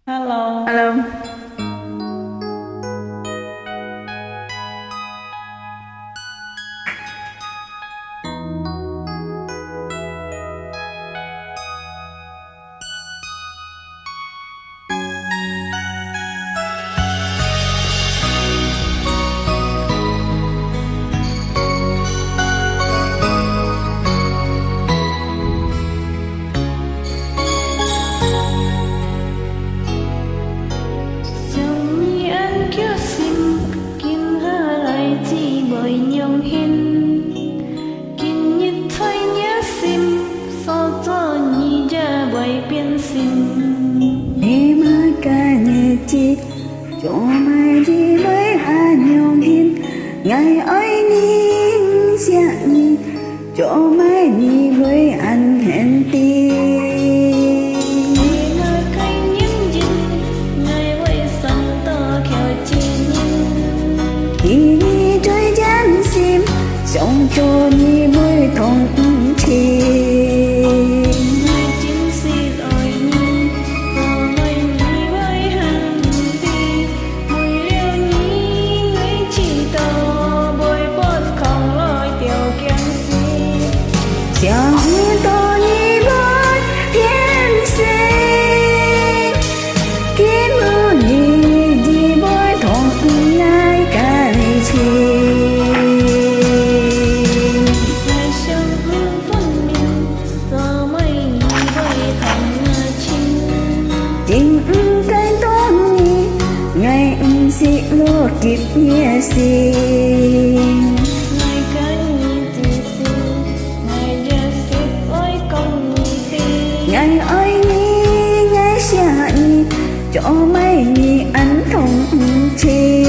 Hello. Alo. Ni mai ca nhẹ chi cho mai đi với hà nhung hin ngày ấy nhìn sẽ nhìn cho mai đi với anh hẹn ti khi đi chơi chán sim sống cho đi với thong chi想到你来天星，给我你的爱同爱感情。爱相互分明，怎么以为同情？tình cái đó ni ngày sẽ lo kịp nhẹ xin. Ngày ấy ni ngày sẽ ni cho mấy ni anh thông chi.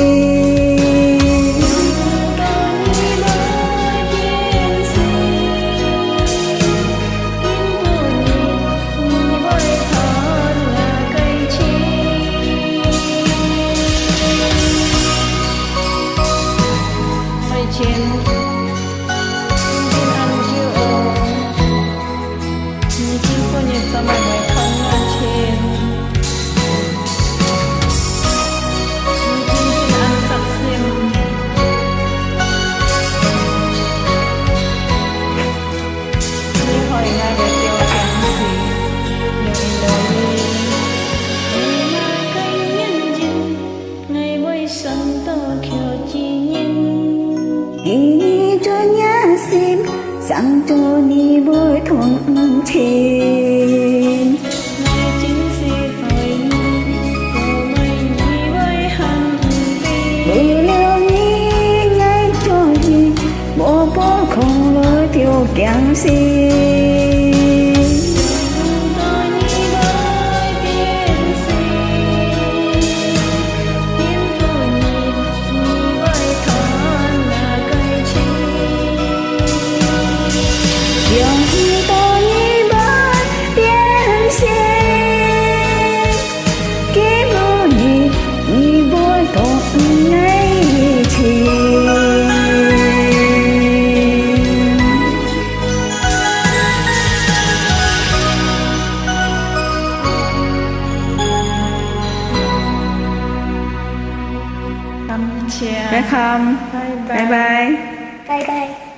Khi ni cho nhá sim sang cho ni với thuận thiên bự liêu ni ngay cho gì bộ bố không lối thiếu kẹng xin. Dạ không. Bye bye. Bye bye.